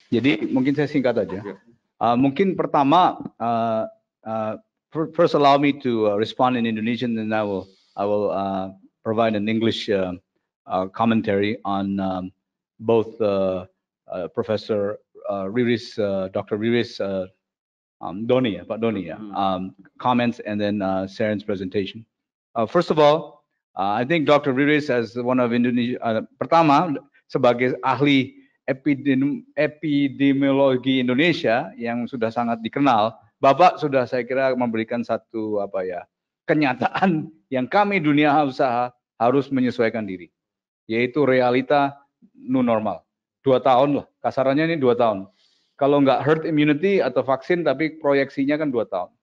Jadi mungkin saya singkat aja. Mungkin pertama, first allow me to respond in Indonesian, and I will provide an English commentary on both Professor Riris, Dr. Riris Doni, Pak Doni, comments, and then Saren's presentation. First of all, I think Dr. Riris, as one of Indonesia, pertama sebagai ahli epidemiologi Indonesia yang sudah sangat dikenal, Bapak sudah saya kira memberikan satu kenyataan yang kami dunia usaha harus menyesuaikan diri, yaitu realita new normal. 2 tahun lah, kasarannya ini 2 tahun. Kalau nggak herd immunity atau vaksin, tapi proyeksinya kan 2 tahun.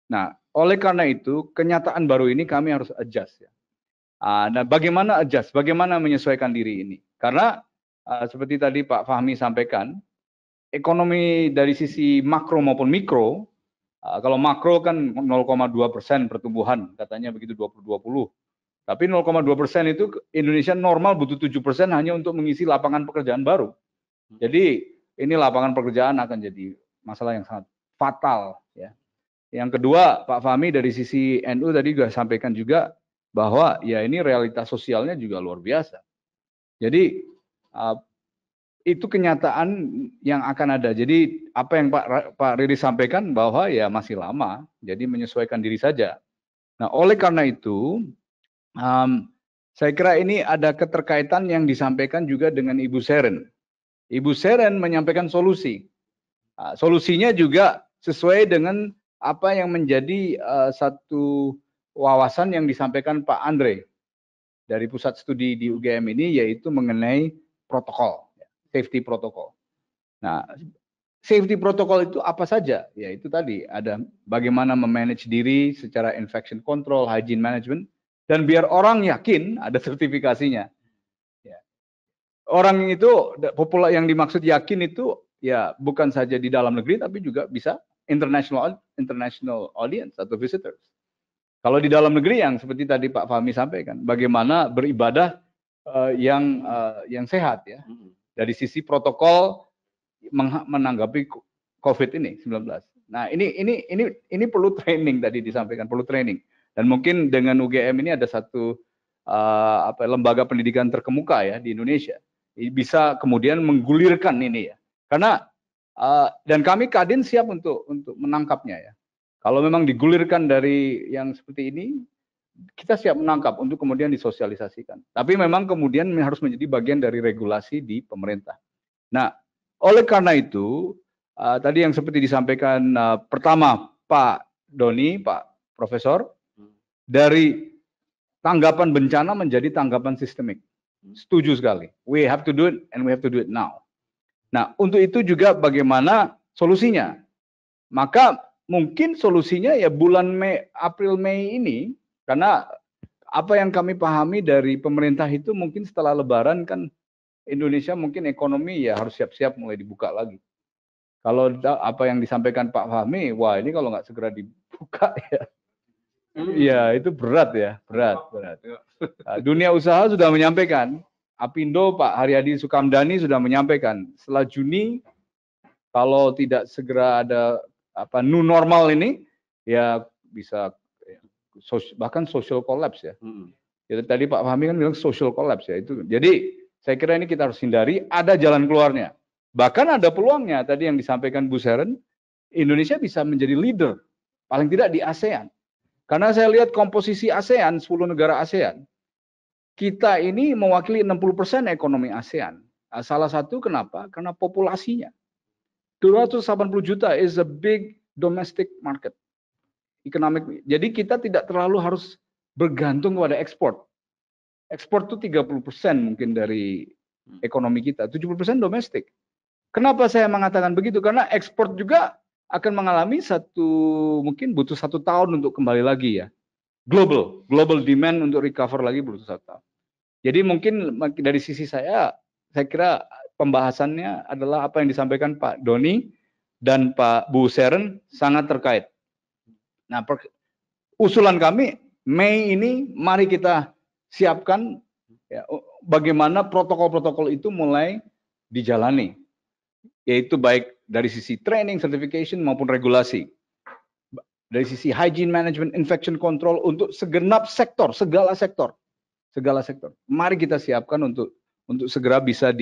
Nah, oleh karena itu, kenyataan baru ini kami harus adjust ya. Nah, bagaimana adjust? Bagaimana menyesuaikan diri ini? Karena seperti tadi Pak Fahmi sampaikan, ekonomi dari sisi makro maupun mikro, kalau makro kan 0,2% pertumbuhan, katanya begitu 2020. Tapi 0,2% itu Indonesia normal butuh 7% hanya untuk mengisi lapangan pekerjaan baru. Jadi ini lapangan pekerjaan akan jadi masalah yang sangat fatal ya. Yang kedua, Pak Fahmi dari sisi NU tadi juga sampaikan juga bahwa ya ini realitas sosialnya juga luar biasa. Jadi itu kenyataan yang akan ada. Jadi apa yang Pak Riri sampaikan bahwa ya masih lama, jadi menyesuaikan diri saja. Nah, oleh karena itu saya kira ini ada keterkaitan yang disampaikan juga dengan Ibu Seren. Ibu Seren menyampaikan solusi. Solusinya juga sesuai dengan apa yang menjadi satu wawasan yang disampaikan Pak Andre dari pusat studi di UGM ini, yaitu mengenai protokol, safety protokol. Nah, safety protokol itu apa saja? Ya itu tadi, ada bagaimana memanage diri secara infection control, hygiene management, dan biar orang yakin ada sertifikasinya. Orang itu yang dimaksud yakin itu ya bukan saja di dalam negeri tapi juga bisa international audience atau visitors. Kalau di dalam negeri yang seperti tadi Pak Fahmi sampaikan, bagaimana beribadah yang sehat ya dari sisi protokol menanggapi COVID ini 19. Nah ini perlu training tadi disampaikan, perlu training, dan mungkin dengan UGM ini ada satu lembaga pendidikan terkemuka ya di Indonesia bisa kemudian menggulirkan ini ya, karena dan kami Kadin siap untuk menangkapnya ya. Kalau memang digulirkan dari yang seperti ini, kita siap menangkap untuk kemudian disosialisasikan. Tapi memang kemudian harus menjadi bagian dari regulasi di pemerintah. Nah, oleh karena itu tadi yang seperti disampaikan pertama Pak Doni, Pak Profesor, dari tanggapan bencana menjadi tanggapan sistemik. Setuju sekali. We have to do it and we have to do it now. Nah, untuk itu juga bagaimana solusinya? Maka mungkin solusinya ya bulan April Mei ini, karena apa yang kami pahami dari pemerintah itu mungkin setelah Lebaran kan Indonesia mungkin ekonomi ya harus siap-siap mulai dibuka lagi. Kalau apa yang disampaikan Pak Fahmi, wah ini kalau nggak segera dibuka ya. Iya, itu berat ya, berat. Nah, dunia usaha sudah menyampaikan, Apindo Pak Haryadi Sukamdhani sudah menyampaikan, setelah Juni kalau tidak segera ada new normal ini, ya bisa bahkan social collapse ya. Jadi tadi Pak Fahmi kan bilang social collapse ya itu. Jadi saya kira ini kita harus hindari, ada jalan keluarnya. Bahkan ada peluangnya tadi yang disampaikan Bu Seren, Indonesia bisa menjadi leader, paling tidak di ASEAN. Karena saya lihat komposisi ASEAN, 10 negara ASEAN, kita ini mewakili 60% ekonomi ASEAN. Salah satu kenapa? Karena populasinya. 280 juta is a big domestic market. Economic. Jadi kita tidak terlalu harus bergantung kepada ekspor. Ekspor itu 30% mungkin dari ekonomi kita, 70% domestik. Kenapa saya mengatakan begitu? Karena ekspor juga akan mengalami mungkin butuh 1 tahun untuk kembali lagi ya. Global demand untuk recover lagi butuh 1 tahun. Jadi mungkin dari sisi saya kira pembahasannya adalah apa yang disampaikan Pak Doni dan Pak Bu Seren sangat terkait. Nah, usulan kami Mei ini mari kita siapkan ya, bagaimana protokol-protokol itu mulai dijalani. yaitu baik dari sisi training, certification maupun regulasi. Dari sisi hygiene management, infection control untuk segenap sektor, segala sektor. Mari kita siapkan untuk segera bisa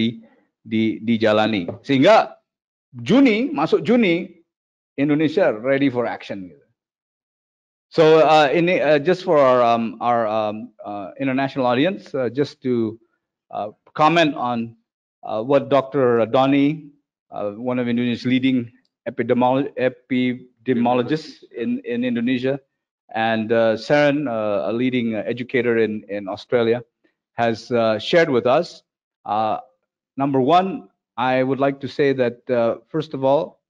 dijalani. Sehingga masuk Juni, Indonesia ready for action. So just for our international audience, just to comment on what Dr. Doni, one of Indonesia's leading epidemiologists in Indonesia, and Saren, a leading educator in Australia, has shared with us. Number one, I would like to say that first of all,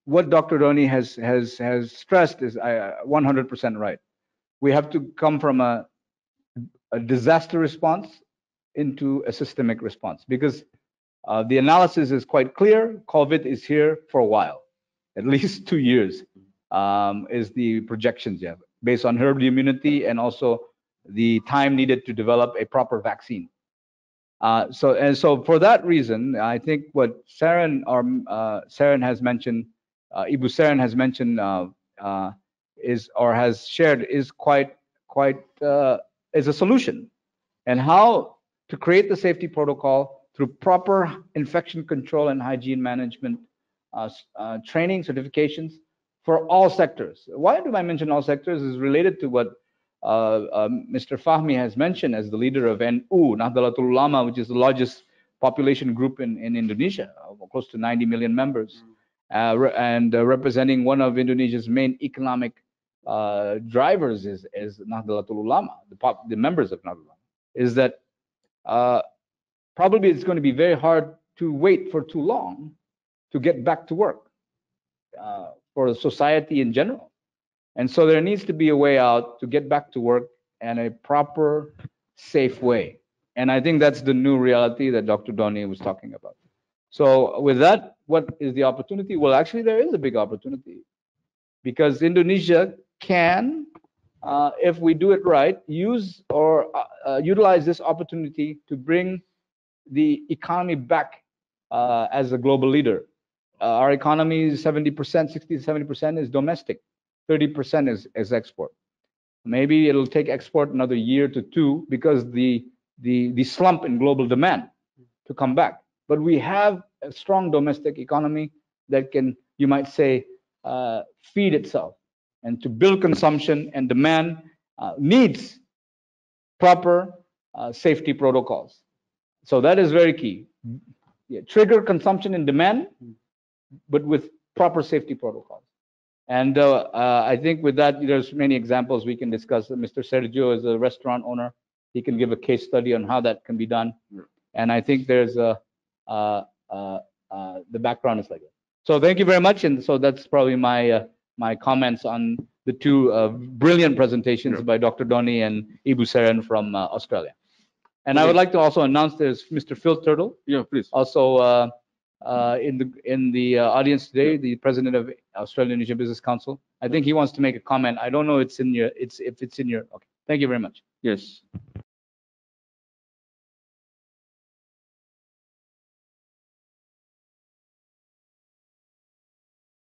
what Dr. Doni has stressed is 100% right. We have to come from a disaster response into a systemic response, because the analysis is quite clear. COVID is here for a while, at least 2 years is the projections based on herd immunity and also the time needed to develop a proper vaccine. So for that reason, I think what Saren has mentioned, Ibu Saren has mentioned has shared is quite is a solution, and how to create the safety protocol through proper infection control and hygiene management training, certifications for all sectors. Why do I mention all sectors? Is related to what Mr. Fahmi has mentioned as the leader of NU, Nahdlatul Ulama, which is the largest population group in Indonesia, close to 90 million members, and representing one of Indonesia's main economic drivers is Nahdlatul Ulama, the members of Nahdlatul Ulama, is that probably it's going to be very hard to wait for too long to get back to work for society in general. And so there needs to be a way out to get back to work in a proper, safe way. And I think that's the new reality that Dr. Doni was talking about. So with that, what is the opportunity? Well, actually, there is a big opportunity, because Indonesia can, if we do it right, use or utilize this opportunity to bring the economy back as a global leader. Our economy is 70%, 60 to 70% is domestic, 30% is export. Maybe it'll take export another year to two because the slump in global demand to come back. But we have a strong domestic economy that can, you might say, feed itself. And to build consumption and demand needs proper safety protocols. So that is very key. Trigger consumption and demand, but with proper safety protocols. And I think with that, there's many examples we can discuss. Mr. Sergio is a restaurant owner. He can give a case study on how that can be done. And I think there's the background is like that. So thank you very much. And so that's probably my comments on the two brilliant presentations by Dr. Doni and Ibu Saren from Australia. And I would like to also announce there's Mr. Phil Turtle. Yeah, please. Also in the audience today, the president of Australia-Indonesia Business Council. I think he wants to make a comment. I don't know if it's in your. Okay. Thank you very much. Yes.